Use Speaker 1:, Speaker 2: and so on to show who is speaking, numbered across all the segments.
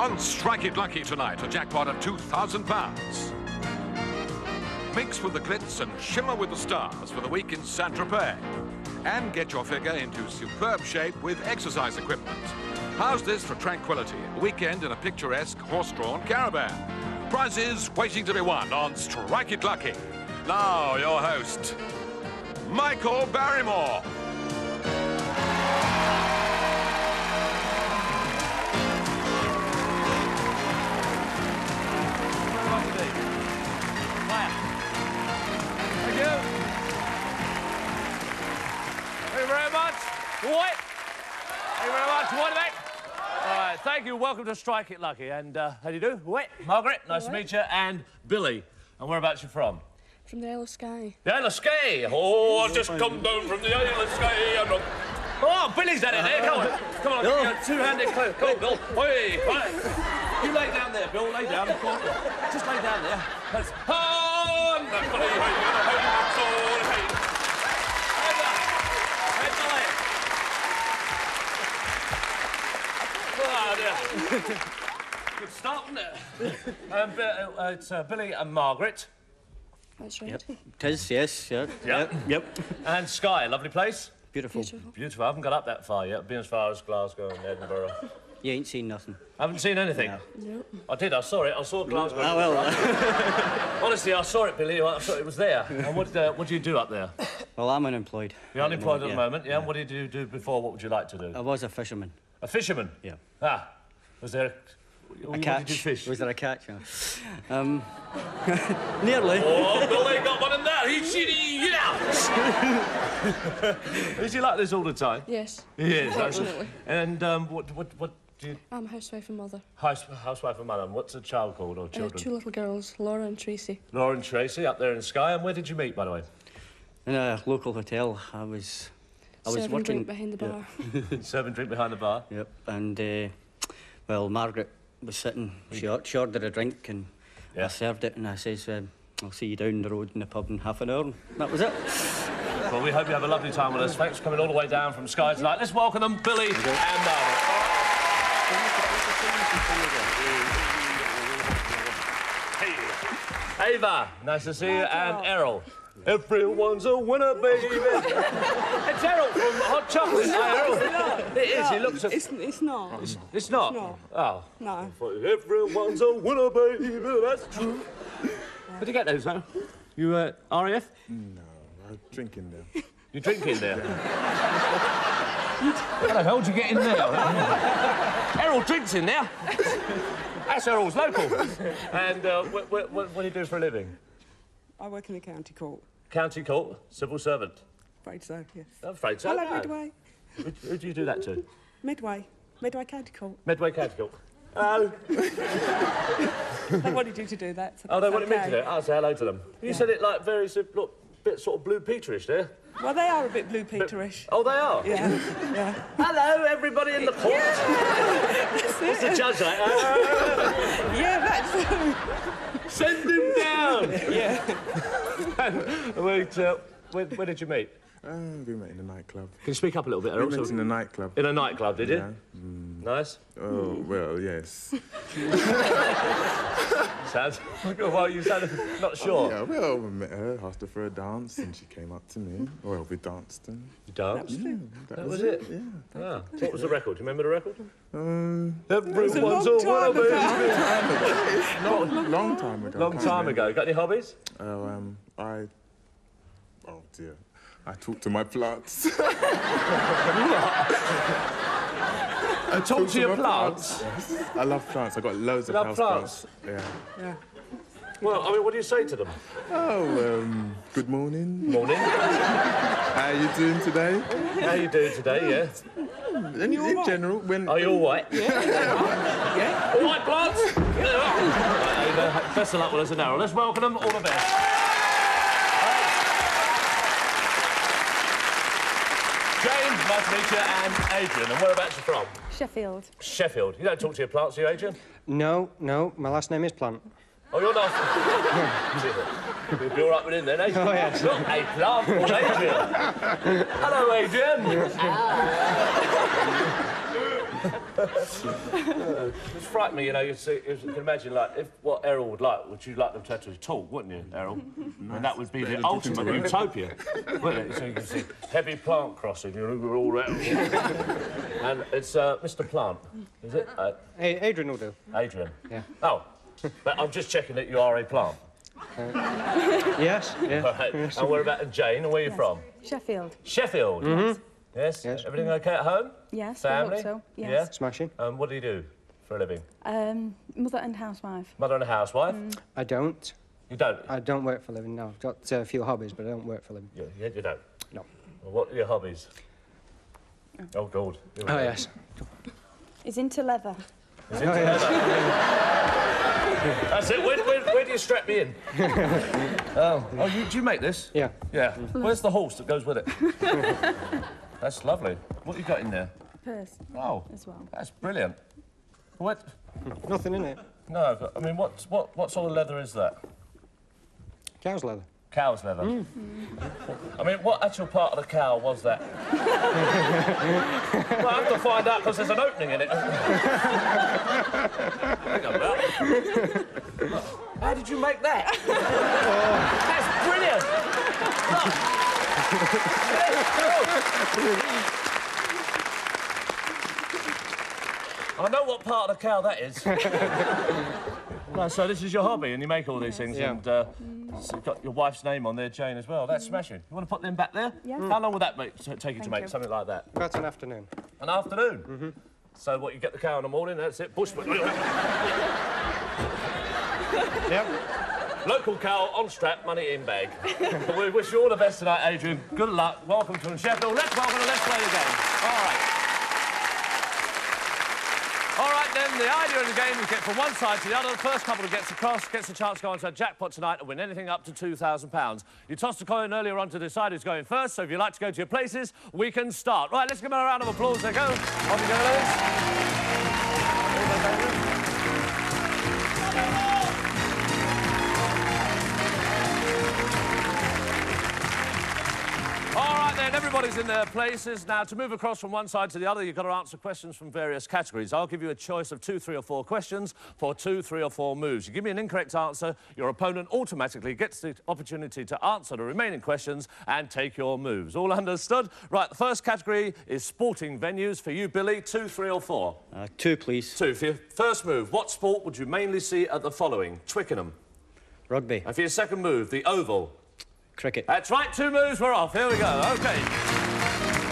Speaker 1: On Strike It Lucky tonight, a jackpot of £2,000. Mix with the glitz and shimmer with the stars for the week in Saint-Tropez. And get your figure into superb shape with exercise equipment. How's this for tranquility? A weekend in a picturesque horse-drawn caravan. Prizes waiting to be won on Strike It Lucky. Now, your host, Michael Barrymore.
Speaker 2: Thank you. Thank you very much. What? Thank you very much. What, mate? All right, thank you. Welcome to Strike It Lucky. And how do you do? What? Margaret, nice to meet you. And Billy. And whereabouts you from?
Speaker 3: From the Isle of Skye.
Speaker 2: The Isle of Skye. Oh, I've just come down from the Isle of Skye. Oh, Billy's at it there. Come on. Come on, give me a two-handed clap. Come on, Bill. Oi, right. You lay down there, Bill. Lay down. Come on. Just lay down there. That's... Good start, isn't it? It's Billy and Margaret.
Speaker 3: That's right.
Speaker 4: Yep. It is, yes, yeah. Yep.
Speaker 2: And Skye, lovely place.
Speaker 4: Beautiful.
Speaker 2: Beautiful. I haven't got up that far yet. I've been as far as Glasgow and Edinburgh.
Speaker 4: You ain't seen nothing.
Speaker 2: I haven't seen anything.
Speaker 3: No.
Speaker 2: I did. I saw it. I saw Glasgow.
Speaker 4: Ah, well.
Speaker 2: Honestly, I saw it, Billy. I thought it was there. And what do you do up there?
Speaker 4: Well, I'm unemployed.
Speaker 2: You're unemployed at the moment, yeah? And what did you do before? What would you like to do?
Speaker 4: I was a fisherman.
Speaker 2: A fisherman?
Speaker 4: Yeah.
Speaker 2: Ah. Was there...
Speaker 4: A catch.
Speaker 2: What did you fish?
Speaker 4: Was there a catch? Nearly.
Speaker 2: Oh, Billy got one in there. He's yeah. Is he like this all the time?
Speaker 3: Yes.
Speaker 2: He is.
Speaker 3: Unfortunately.
Speaker 2: And what do you...
Speaker 3: I'm a housewife and mother.
Speaker 2: Housewife and mother. What's the child called, or children?
Speaker 3: Two little girls, Laura and Tracy.
Speaker 2: Laura and Tracy, up there in Skye. And where did you meet, by the way?
Speaker 4: In a local hotel. I was
Speaker 3: Serving
Speaker 4: working...
Speaker 3: drink behind the bar.
Speaker 2: Serving drink behind the bar?
Speaker 4: Yep. And, well, Margaret was sitting. She ordered a drink and I served it and I says, I'll see you down the road in the pub in half an hour. And that was it.
Speaker 2: Well, we hope you have a lovely time with us. Thanks for coming all the way down from Skye tonight. Let's welcome them, Billy and Margaret. Hey. Ava, nice to see you, and Errol. Everyone's a winner, baby. It's Errol from Hot Chocolate. Errol. It is. He looks.
Speaker 5: It's not.
Speaker 2: It's not.
Speaker 5: No.
Speaker 2: Oh.
Speaker 5: No.
Speaker 2: Everyone's a winner, baby. That's true. Where'd you get those, though? You RAF?
Speaker 6: No, I'm drinking there.
Speaker 2: You drinking there? How the hell did you get in there? Errol drinks in there. That's Errol's local. And what do you do for a living?
Speaker 5: I work in the county court.
Speaker 2: County court, civil servant.
Speaker 5: Afraid so, yes.
Speaker 2: I'm afraid so.
Speaker 5: Hello,
Speaker 2: no.
Speaker 5: Medway.
Speaker 2: Who do you do that to?
Speaker 5: Medway. Medway County Court.
Speaker 2: Medway County Court. Hello.
Speaker 5: They wanted you to do that. So
Speaker 2: Oh, they wanted me
Speaker 5: okay.
Speaker 2: to do it? I'll say hello to them. You said it like very, look, bit sort of Blue Peterish there.
Speaker 5: Well, they are a bit Blue Peterish.
Speaker 2: Oh, they are?
Speaker 5: Yeah, yeah.
Speaker 2: Hello, everybody in the court. What's the judge like?
Speaker 5: Yeah, that's...
Speaker 2: Send him down.
Speaker 5: Yeah.
Speaker 2: Wait, where did you meet?
Speaker 6: We met in a nightclub.
Speaker 2: Can you speak up a little bit, Errol?
Speaker 6: We met in a nightclub.
Speaker 2: In a nightclub, did you?
Speaker 6: Yeah.
Speaker 2: Nice.
Speaker 6: Oh, well, yes.
Speaker 2: Sounds... Well, you sounded not sure.
Speaker 6: Yeah, well, we met her, asked her for a dance, and she came up to me. Well, we danced, and...
Speaker 2: You danced?
Speaker 6: That
Speaker 2: was it?
Speaker 6: Yeah.
Speaker 2: Ah. What was the record? Do you remember the record?
Speaker 5: Everyone's a long time ago.
Speaker 6: Long time ago.
Speaker 2: Long time ago. You got any hobbies?
Speaker 6: Oh, dear. I talk to my plants.
Speaker 2: Talk to your plants?
Speaker 6: Yes. I love plants. I've got loads of house plants. Yeah.
Speaker 5: Yeah.
Speaker 2: Well, I mean, what do you say to them?
Speaker 6: Oh, good morning.
Speaker 2: Morning.
Speaker 6: How are you doing today?
Speaker 2: How you doing today, yeah?
Speaker 6: In general, when...
Speaker 2: Are you all right?
Speaker 5: Yeah.
Speaker 2: All right, plants? Best of luck with us and Errol. Let's welcome them. All the best. James, nice to meet you, and Adrian. And whereabouts you from?
Speaker 3: Sheffield.
Speaker 2: Sheffield. You don't talk to your plants, do you, Adrian?
Speaker 7: No, my last name is Plant.
Speaker 2: Oh, you're not? You'll be all right with him then, eh? Oh, yes. Look, a plant called Adrian. Hello, Adrian. It's frightened me, you know. You can imagine, like, if what Errol would like, would you like them to actually talk, wouldn't you, Errol? And that would be the ultimate utopia, wouldn't it? So you can see heavy plant crossing, you know, we're all around. And it's Mr. Plant, is it?
Speaker 7: Adrian will do.
Speaker 2: Adrian.
Speaker 7: Yeah.
Speaker 2: Oh, but I'm just checking that you are a plant.
Speaker 7: Yes, yeah.
Speaker 2: Right. And where about Jane? And where are you from?
Speaker 8: Sheffield.
Speaker 2: Sheffield. Yes.
Speaker 7: Yes.
Speaker 2: Everything okay at home?
Speaker 8: Yes,
Speaker 2: Family?
Speaker 8: I hope so. Yes.
Speaker 2: Yeah.
Speaker 7: Smashing.
Speaker 2: What do you do for a living?
Speaker 8: Mother and housewife.
Speaker 2: Mother and a housewife.
Speaker 7: I don't.
Speaker 2: You don't.
Speaker 7: I don't work for a living, no. I've got a few hobbies, but I don't work for a living.
Speaker 2: Yeah, you don't.
Speaker 7: No.
Speaker 2: Well, what are your hobbies? Oh, God. Here we
Speaker 7: Oh,
Speaker 2: go.
Speaker 7: yes.
Speaker 8: Is into leather.
Speaker 2: Is it That's it. Where do you strap me in? Oh, do you make this?
Speaker 7: Yeah.
Speaker 2: Yeah. Where's the horse that goes with it? That's lovely. What you got in there?
Speaker 8: Purse.
Speaker 2: Oh,
Speaker 8: as well.
Speaker 2: That's brilliant. What?
Speaker 7: Nothing in it.
Speaker 2: No, but, I mean, what sort of leather is that?
Speaker 7: Cow's leather.
Speaker 2: Cow's leather. I mean, what actual part of the cow was that? Well, I have to find out because there's an opening in it. Hang on about. How did you make that? That's brilliant. I know what part of the cow that is. Right, so this is your hobby, and you make all these things,
Speaker 7: Yeah.
Speaker 2: and so you've got your wife's name on there, Jane, as well. That's smashing. You want to put them back there?
Speaker 8: Yeah.
Speaker 2: How long would that take you to make
Speaker 8: you.
Speaker 2: something like that?
Speaker 7: About an afternoon.
Speaker 2: An afternoon? So what, you get the cow in the morning, that's it, bushman.
Speaker 7: Yep.
Speaker 2: Local cow, on strap, money in bag. We wish you all the best tonight, Adrian. Good luck. Welcome to Sheffield. Let's welcome and let's play the game. All right. All right, then, the idea of the game is get from one side to the other. The first couple that gets across gets a chance to go into a jackpot tonight and win anything up to £2,000. You tossed a coin earlier on to decide who's going first, so if you'd like to go to your places, we can start. Right, let's give them a round of applause. There go. Off you go, ladies. All right, then, everybody's in their places. Now, to move across from one side to the other, you've got to answer questions from various categories. I'll give you a choice of 2, 3 or 4 questions for 2, 3 or 4 moves. You give me an incorrect answer, your opponent automatically gets the opportunity to answer the remaining questions and take your moves. All understood? Right, the first category is sporting venues. For you, Billy, 2, 3 or 4?
Speaker 4: 2, please.
Speaker 2: 2. For your first move, what sport would you mainly see at the following? Twickenham.
Speaker 4: Rugby.
Speaker 2: And for your second move, the Oval.
Speaker 4: Cricket.
Speaker 2: That's right, 2 moves, we're off. Here we go, OK.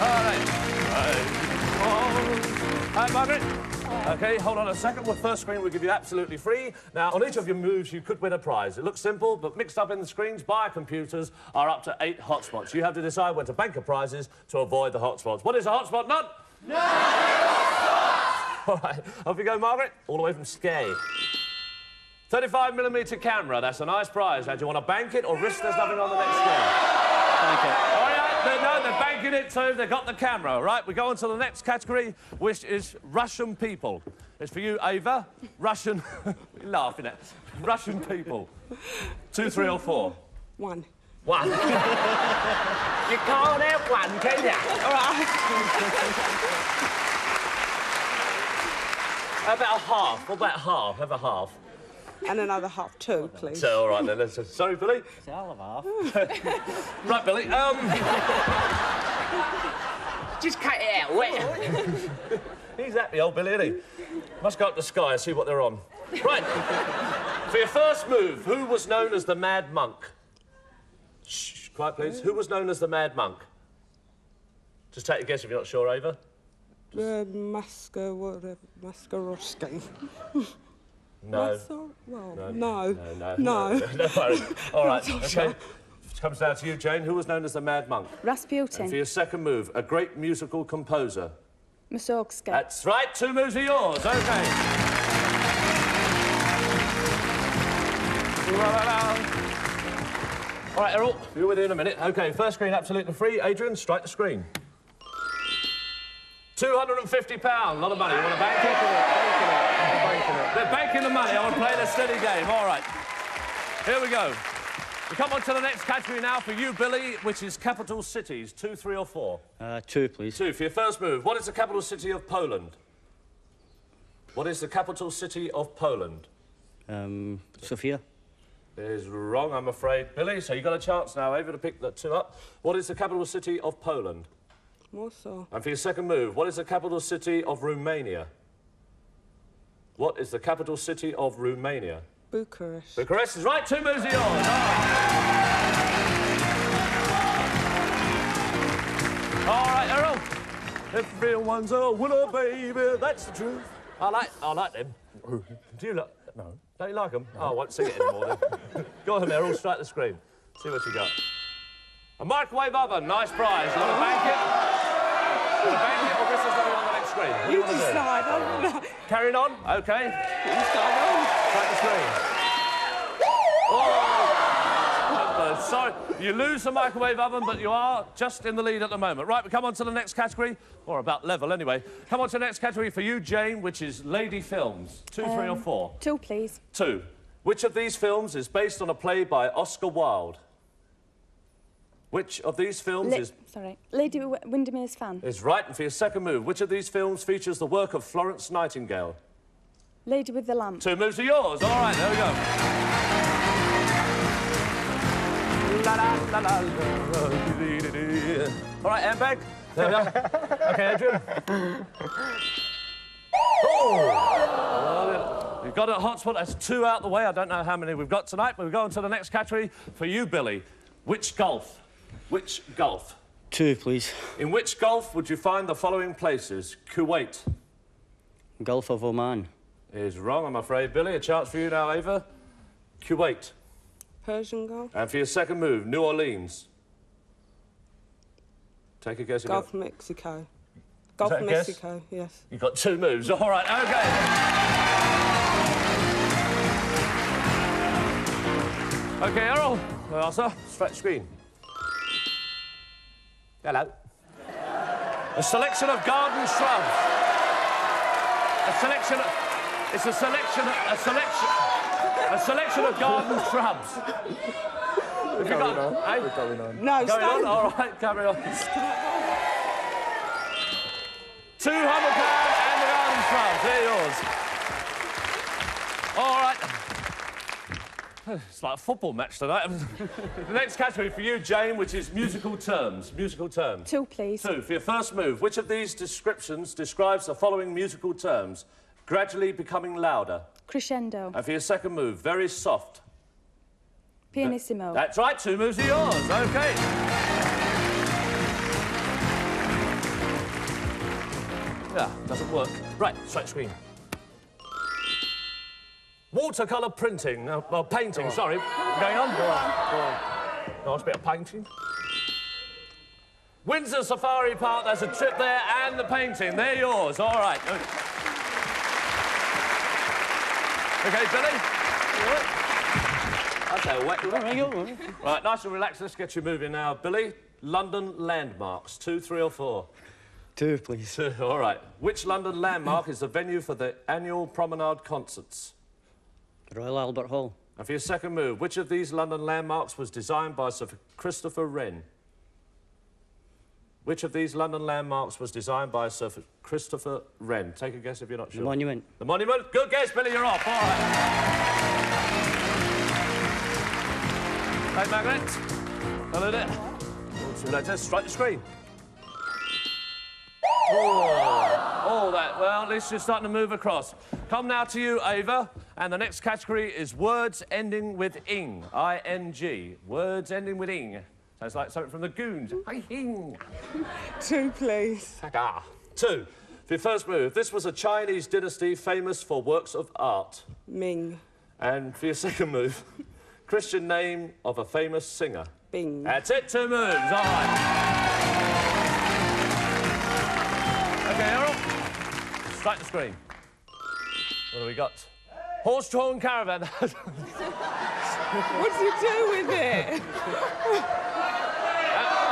Speaker 2: All right. Margaret? OK, hold on a second. Well, first screen we'll give you absolutely free. Now, on each of your moves, you could win a prize. It looks simple, but mixed up in the screens by computers are up to 8 hotspots. You have to decide when to bank your prizes to avoid the hotspots. What is a hotspot, Nut? No! All right, off you go, Margaret. All the way from Skye. 35mm camera, that's a nice prize. Now, do you want to bank it or risk there's nothing on the next screen?
Speaker 4: Thank you.
Speaker 2: All right, they're banking it too. They've got the camera. Right, we go on to the next category, which is Russian people. It's for you, Ava. Russian... You're laughing at... Russian people. 2, 3 or 4?
Speaker 5: 1.
Speaker 2: 1. You can't have 1, can you?
Speaker 5: All right.
Speaker 2: How about a half? What about half? Have a half.
Speaker 5: And another half, 2, please.
Speaker 2: So, all right, then. Let's just... Sorry, Billy?
Speaker 4: I'll have half.
Speaker 2: Right, Billy, just cut it out, will you? He's happy, old Billy, isn't he? Must go up to Skye and see what they're on. Right. For your first move, who was known as the Mad Monk? Shh, quiet, please. Who was known as the Mad Monk? Just take a guess if you're not sure, Ava.
Speaker 5: Maskarowski.
Speaker 2: No.
Speaker 5: Well,
Speaker 2: No,
Speaker 5: no.
Speaker 2: No worries. All right, OK. It comes down to you, Jane. Who was known as the Mad Monk?
Speaker 8: Rasputin.
Speaker 2: And for your second move, a great musical composer.
Speaker 8: Mussorgsky.
Speaker 2: That's right, 2 moves are yours. OK. All right, Errol, you're with you in a minute. OK, first screen absolutely free. Adrian, strike the screen. £250, a lot of money. You want to bank it? They're banking the money. I want to play the steady game. All right. Here we go. We come on to the next category now for you, Billy, which is capital cities. 2, 3 or 4?
Speaker 4: 2, please.
Speaker 2: 2. For your first move, what is the capital city of Poland? What is the capital city of Poland?
Speaker 4: Sofia.
Speaker 2: Is wrong, I'm afraid, Billy. So you've got a chance now, Ava, to pick the two up. What is the capital city of Poland?
Speaker 5: Warsaw.
Speaker 2: And for your second move, what is the capital city of Romania? What is the capital city of Romania?
Speaker 5: Bucharest.
Speaker 2: Bucharest is right. 2 moves are yours. All right, Errol. Everyone's a winner, baby. That's the truth. I like them. Do you like? No. Don't you like them? Oh, I won't sing it anymore then. Go on, Errol. Strike the screen. See what you got. A microwave oven. Nice prize. You want to bank it? You want to bank it, or this is going on the next screen? What do
Speaker 5: You
Speaker 2: wanna do?
Speaker 5: decide. I don't know.
Speaker 2: Carrying on? OK.
Speaker 5: You start on.
Speaker 2: Strike the screen. Oh! Sorry, you lose the microwave oven, but you are just in the lead at the moment. Right, we come on to the next category, or about level anyway. Come on to the next category for you, Jane, which is lady films. 2, 3 or 4?
Speaker 8: 2, please.
Speaker 2: 2. Which of these films is based on a play by Oscar Wilde? Which of these films is...
Speaker 8: Sorry. Lady Windermere's Fan.
Speaker 2: Is right, and for your second move, which of these films features the work of Florence Nightingale?
Speaker 8: Lady with the Lamp.
Speaker 2: 2 moves are yours. All right, there we go. La, la, la, la, la, all right, handbag. There we go. OK, Adrian. Oh! You've got a hot spot. That's 2 out the way. I don't know how many we've got tonight, but we go on to the next category for you, Billy. Which Gulf? Which Gulf?
Speaker 4: 2, please.
Speaker 2: In which Gulf would you find the following places? Kuwait.
Speaker 4: Gulf of Oman.
Speaker 2: Is wrong, I'm afraid, Billy. A chance for you now, Ava. Kuwait.
Speaker 5: Persian Gulf.
Speaker 2: And for your second move, New Orleans. Take a guess.
Speaker 5: Gulf of Mexico. Gulf
Speaker 2: that
Speaker 5: of
Speaker 2: a guess?
Speaker 5: Mexico, yes.
Speaker 2: You've got 2 moves. All right, OK. OK, Errol. Arthur, straight to screen. Hello. A selection of garden shrubs. A selection of... It's a selection of garden shrubs.
Speaker 6: We're going on. We're going on.
Speaker 5: No,
Speaker 2: Going
Speaker 5: stay.
Speaker 2: on? All right, carry on. £200 and the garden shrubs. They're yours. All right. It's like a football match tonight. The next category for you, Jane, which is musical terms. Musical terms.
Speaker 8: 2, please.
Speaker 2: 2. For your first move, which of these descriptions describes the following musical terms? Gradually becoming louder.
Speaker 8: Crescendo.
Speaker 2: And for your second move, very soft.
Speaker 8: Pianissimo.
Speaker 2: That's right, 2 moves are yours. OK. Yeah, doesn't work. Right, straight screen. Watercolour printing. Well, painting, sorry. Going on? Go on. Nice bit of painting. Windsor Safari Park, there's a trip there, and the painting. They're yours. All right. OK, Billy? That's a wet one. Right, nice and relaxed. Let's get you moving now. Billy, London landmarks. 2, 3 or 4?
Speaker 4: 2, please.
Speaker 2: 2, all right. Which London landmark is the venue for the annual Promenade concerts?
Speaker 4: Royal Albert Hall.
Speaker 2: And for your second move, which of these London landmarks was designed by Sir Christopher Wren? Which of these London landmarks was designed by Sir Christopher Wren? Take a guess if you're not sure.
Speaker 4: The Monument.
Speaker 2: The Monument? Good guess, Billy, you're off. All right. Hey, Margaret. Hello there. Let's strike the screen. Oh, that. Well, at least you're starting to move across. Come now to you, Ava. And the next category is words ending with ing. I-N-G. Words ending with ing. Sounds like something from the Goons. Ing.
Speaker 5: 2, please.
Speaker 2: 2. For your first move, this was a Chinese dynasty famous for works of art.
Speaker 5: Ming.
Speaker 2: And for your second move, Christian name of a famous singer.
Speaker 5: Bing.
Speaker 2: That's it, 2 moves. All right. OK, Errol. Strike the screen. What have we got? Horse-drawn caravan.
Speaker 5: What do you do with it?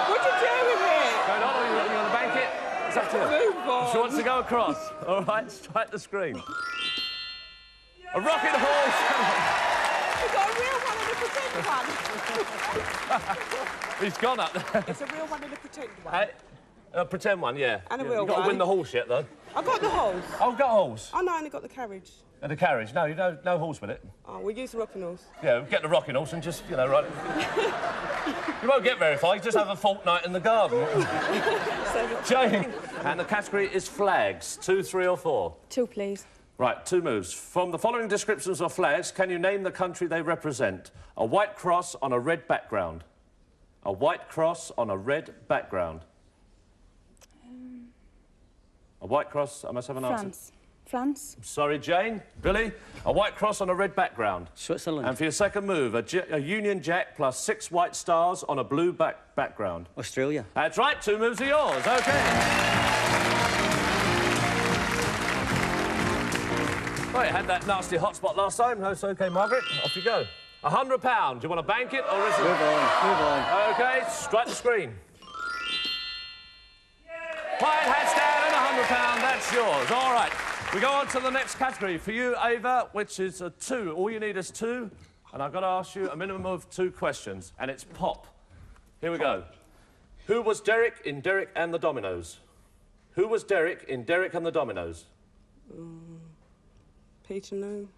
Speaker 5: What do you do with it?
Speaker 2: Going on, or you going to bank it? It's up to you.
Speaker 5: Move on.
Speaker 2: She wants to go across. All right, strike the screen. A rocking horse.
Speaker 5: You've got a real one and a pretend one.
Speaker 2: He's gone up there.
Speaker 5: It's a real one and a pretend one.
Speaker 2: Hey, Pretend one, yeah.
Speaker 5: And a
Speaker 2: Yeah,
Speaker 5: real
Speaker 2: You've got to
Speaker 5: one.
Speaker 2: win the horse yet, though.
Speaker 5: I got the horse.
Speaker 2: Oh, got a horse.
Speaker 5: Oh, no, I only got the carriage.
Speaker 2: And a carriage. No, you don't, no horse with it.
Speaker 5: Oh, we'll use the rocking horse.
Speaker 2: Yeah, get the rocking horse and just, you know, ride it. You won't get very far. You just have a fortnight in the garden. Jane. And the category is flags. 2, 3 or 4?
Speaker 8: 2, please.
Speaker 2: Right, 2 moves. From the following descriptions of flags, can you name the country they represent? A white cross on a red background. A white cross on a red background. A white cross, I must have an answer.
Speaker 8: France.
Speaker 2: Sorry, Jane. Billy, a white cross on a red background.
Speaker 4: Switzerland.
Speaker 2: And for your second move, a Union Jack plus 6 white stars on a blue background.
Speaker 4: Australia.
Speaker 2: That's right, 2 moves are yours. OK. Well, you had that nasty hotspot last time. No, it's OK, Margaret. Off you go. £100. Do you want to bank it or is it...
Speaker 4: Move on.
Speaker 2: OK, strike the screen. Quiet hats down and £100. That's yours. All right. We go on to the next category. For you, Ava, which is a 2. All you need is 2. And I've got to ask you a minimum of 2 questions. And it's pop. Here we go. Who was Derek in Derek and the Dominoes? Who was Derek in Derek and the Dominoes?
Speaker 5: Peter, no.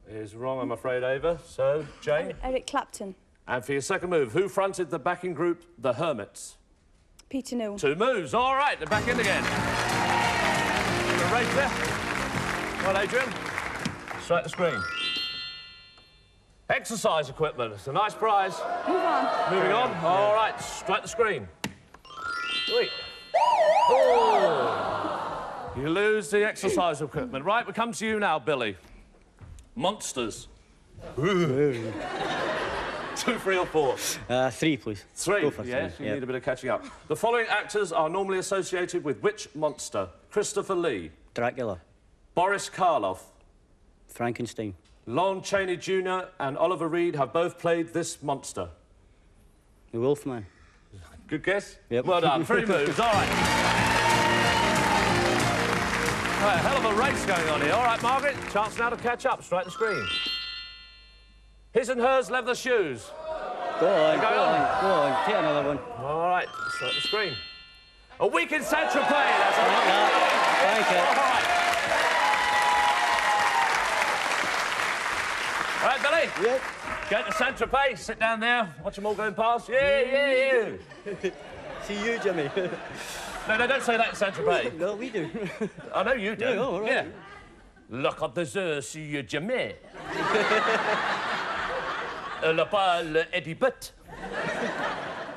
Speaker 2: Is wrong, I'm afraid, Ava. So, Jane?
Speaker 8: Eric Clapton.
Speaker 2: And for your second move, who fronted the backing group, the Hermits?
Speaker 8: Peter New.
Speaker 2: 2 moves. All right, they're back in again. The race there. Well, Adrian, strike the screen. Exercise equipment. It's a nice prize.
Speaker 8: Move on.
Speaker 2: Moving on. All right, strike the screen. Wait. Oh. You lose the exercise equipment. Right, we come to you now, Billy. Monsters. 2, 3 or 4?
Speaker 4: 3, please.
Speaker 2: 3.
Speaker 4: Go for
Speaker 2: Yes,
Speaker 4: 3.
Speaker 2: you need a bit of catching up. The following actors are normally associated with which monster? Christopher Lee.
Speaker 4: Dracula.
Speaker 2: Boris Karloff.
Speaker 4: Frankenstein.
Speaker 2: Lon Chaney Jr. and Oliver Reed have both played this monster.
Speaker 4: The Wolfman.
Speaker 2: Good guess?
Speaker 4: Yep.
Speaker 2: Well done. 3 moves. All right. All right, hell of a race going on here. All right, Margaret, chance now to catch up. Strike the screen. His and hers leather shoes.
Speaker 4: Go on,
Speaker 2: Go on.
Speaker 4: Go on. Take another one.
Speaker 2: All right, strike the screen. A week in Saint-Tropez. That's all right.
Speaker 4: Thank you.
Speaker 2: All right. All right, Billy.
Speaker 4: Yep.
Speaker 2: Go to Saint-Tropez, sit down there, watch them all going past. Yeah.
Speaker 4: See you, Jimmy.
Speaker 2: No, don't say that in Saint-Tropez.
Speaker 4: No, we do.
Speaker 2: I know you do.
Speaker 4: Yeah, all right.
Speaker 2: Yeah. Look at the see you, Jimmy. Le bal Eddie Butt.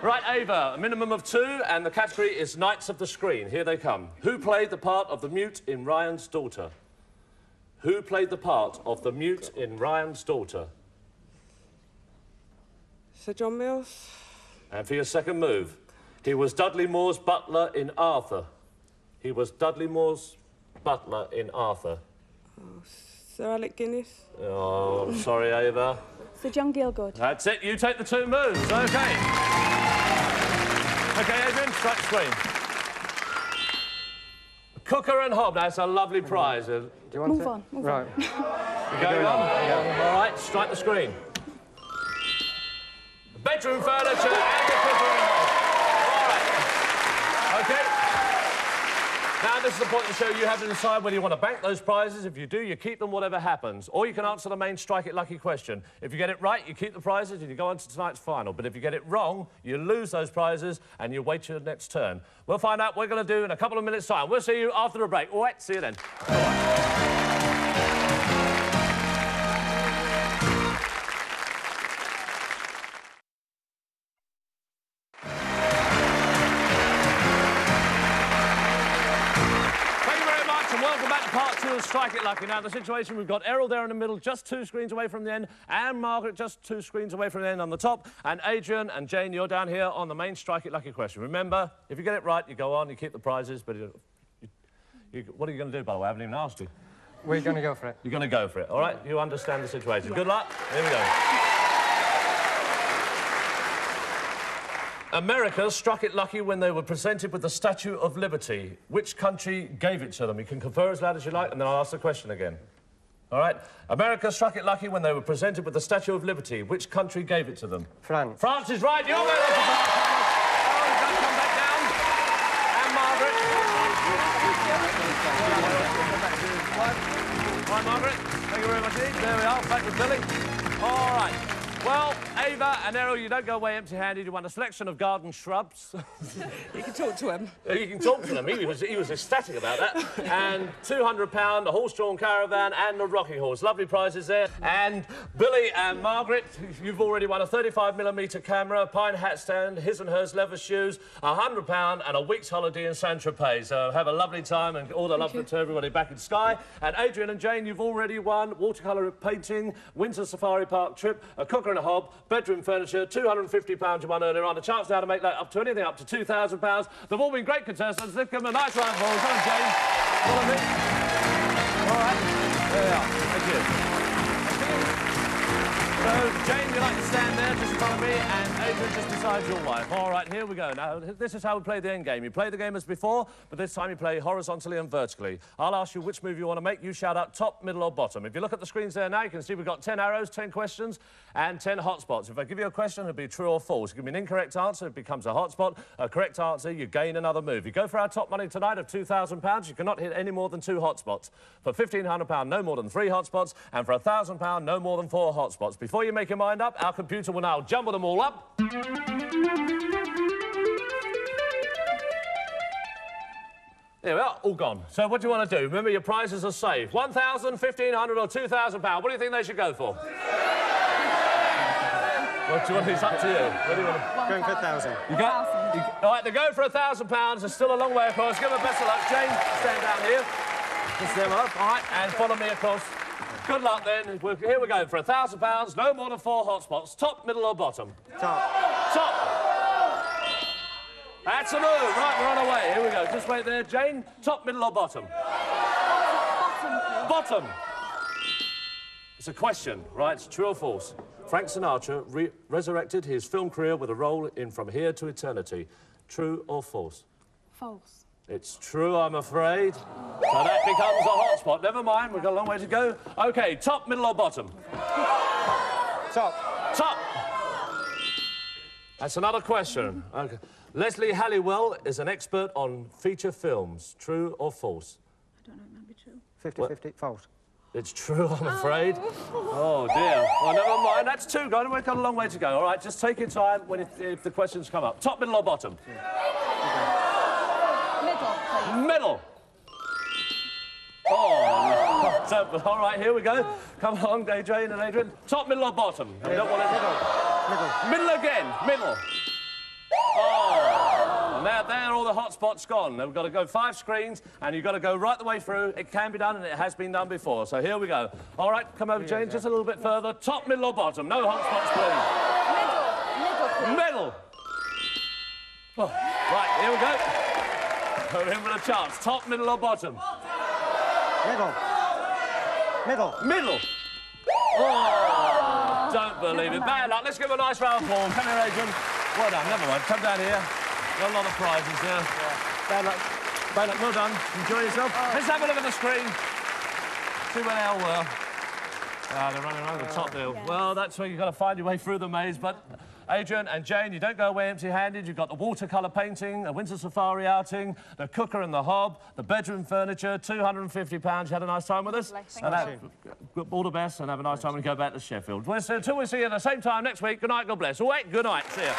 Speaker 2: Right, Ava, a minimum of 2, and the category is Knights of the Screen. Here they come. Who played the part of the mute in Ryan's Daughter? Who played the part of the mute in Ryan's Daughter?
Speaker 5: Sir John Mills.
Speaker 2: And for your second move, he was Dudley Moore's butler in Arthur. He was Dudley Moore's butler in Arthur.
Speaker 5: Sir Alec Guinness.
Speaker 2: Oh, sorry, Ava.
Speaker 8: Sir John Gielgud.
Speaker 2: That's it. You take the 2 moves. OK. OK, Adrian, strike the screen. Cooker and hob. That's a lovely prize.
Speaker 7: Do you want
Speaker 8: Move
Speaker 7: it?
Speaker 8: on. Move
Speaker 7: Right.
Speaker 8: on.
Speaker 2: You going on? Yeah. All right, strike the screen. Bedroom furniture and the cooker and hob. All right. OK. Now, this is the point of the show. You have to decide whether you want to bank those prizes. If you do, you keep them, whatever happens. Or you can answer the main Strike It Lucky question. If you get it right, you keep the prizes and you go on to tonight's final. But if you get it wrong, you lose those prizes and you wait your next turn. We'll find out what we're going to do in a couple of minutes' time. We'll see you after the break. All right, see you then. Part 2 of Strike It Lucky. Now, the situation, we've got Errol there in the middle, just 2 screens away from the end, and Margaret just 2 screens away from the end on the top, and Adrian and Jane, you're down here on the main Strike It Lucky question. Remember, if you get it right, you go on, you keep the prizes, but what are you going to do, by the way? I haven't even asked you.
Speaker 7: We're going to go for it.
Speaker 2: You're going to go for it, all right? You understand the situation. Good luck. Here we go. America struck it lucky when they were presented with the Statue of Liberty. Which country gave it to them? You can confer as loud as you like, and then I'll ask the question again. All right? America struck it lucky when they were presented with the Statue of Liberty. Which country gave it to them?
Speaker 7: France.
Speaker 2: France is right. You're going on to France. Oh, you've got to come back down. And Margaret. Thank you very much indeed. There we are, back with Billy. All right. Well, Ava and Errol, you don't go away empty-handed. You won a selection of garden shrubs.
Speaker 5: You can talk to him.
Speaker 2: You can talk to them. He was ecstatic about that. And £200, a horse-drawn caravan and a rocking horse. Lovely prizes there. And Billy and Margaret, you've already won a 35mm camera, a pine hat stand, his and hers leather shoes, £100 and a week's holiday in Saint-Tropez. So have a lovely time and all the love to everybody back in Skye. And Adrian and Jane, you've already won watercolour painting, winter safari park trip, a cooker and a hob, bedroom furniture, £250 you won earlier on. A chance now to make that up to anything up to £2,000. They've all been great contestants. Let's give them a nice round of applause. Come on, James. Follow me. All right. There we are. Thank you. So, Jane, you like to stand there just in front of me, and Adrian just beside your wife. All right, here we go. Now, this is how we play the end game. You play the game as before, but this time you play horizontally and vertically. I'll ask you which move you want to make. You shout out top, middle or bottom. If you look at the screens there now, you can see we've got 10 arrows, 10 questions, and 10 hotspots. If I give you a question, it'll be true or false. Give me an incorrect answer, it becomes a hotspot. A correct answer, you gain another move. You go for our top money tonight of £2,000. You cannot hit any more than 2 hotspots. For £1,500, no more than 3 hotspots, and for £1,000, no more than 4 hotspots. Before you make your mind up, our computer will now jumble them all up. There we are, all gone. So what do you want to do? Remember, your prizes are safe. £1,000, £1,500 or £2,000. What do you think they should go for? What do you want? It's up to you. What do you want to...
Speaker 7: Going for 1,000.
Speaker 2: You go? All right, they go for £1,000. There's still a long way across. Give them best of luck. Jane, stand down here. Just them up. All right, and follow me across. Good luck, then. Here we go for £1,000. No more than 4 hotspots. Top, middle or bottom?
Speaker 7: Top.
Speaker 2: Top. That's a move. Right, we're on our way. Here we go. Just wait there. Jane, top, middle or bottom? Bottom. It's a question, right? It's true or false. Frank Sinatra resurrected his film career with a role in From Here to Eternity. True or false?
Speaker 8: False.
Speaker 2: It's true, I'm afraid. So that becomes a hotspot. Never mind, we've got a long way to go. OK, top, middle or bottom?
Speaker 7: Top.
Speaker 2: Top. That's another question. Okay. Leslie Halliwell is an expert on feature films. True or false?
Speaker 8: I don't know, it might be true.
Speaker 7: 50-50. False.
Speaker 2: It's true, I'm afraid. Oh, dear. Well, never mind. That's 2 gone. We've got a long way to go. All right, just take your time if the questions come up. Top, middle or bottom?
Speaker 8: Middle, please.
Speaker 2: Middle. Oh, no. So, all right, here we go. Come on, Jane and Adrian. Top, middle or bottom? We don't want it.
Speaker 7: Middle.
Speaker 2: Middle again. Middle. Oh. Now, there, all the hot spots gone. Now, we've got to go 5 screens, and you've got to go right the way through. It can be done, and it has been done before. So here we go. All right, come over, Jane, just a little bit further. Top, middle or bottom? No hot spots, please.
Speaker 8: Middle, please.
Speaker 2: Middle. Oh, right, here we go. We're in with a chance. Top, middle or bottom?
Speaker 7: Middle. Middle.
Speaker 2: Middle. Oh, don't believe it. Bad luck. Let's give a nice round of applause. Come here, Adrian. Well done. Never mind. Come down here. Got a lot of prizes here. Yeah. Bad luck. Bad luck. Well done. Enjoy yourself. Let's have a look at the screen. See where they all were. They're running around the top there. Yes. Well, that's where you've got to find your way through the maze, but... Adrian and Jane, you don't go away empty-handed. You've got the watercolour painting, a winter safari outing, the cooker and the hob, the bedroom furniture, £250. You had a nice time with us?
Speaker 8: Thank
Speaker 2: you. All the best and have a nice time when you go back to Sheffield. Until we see you at the same time next week, good night, God bless. All right, good night. See ya.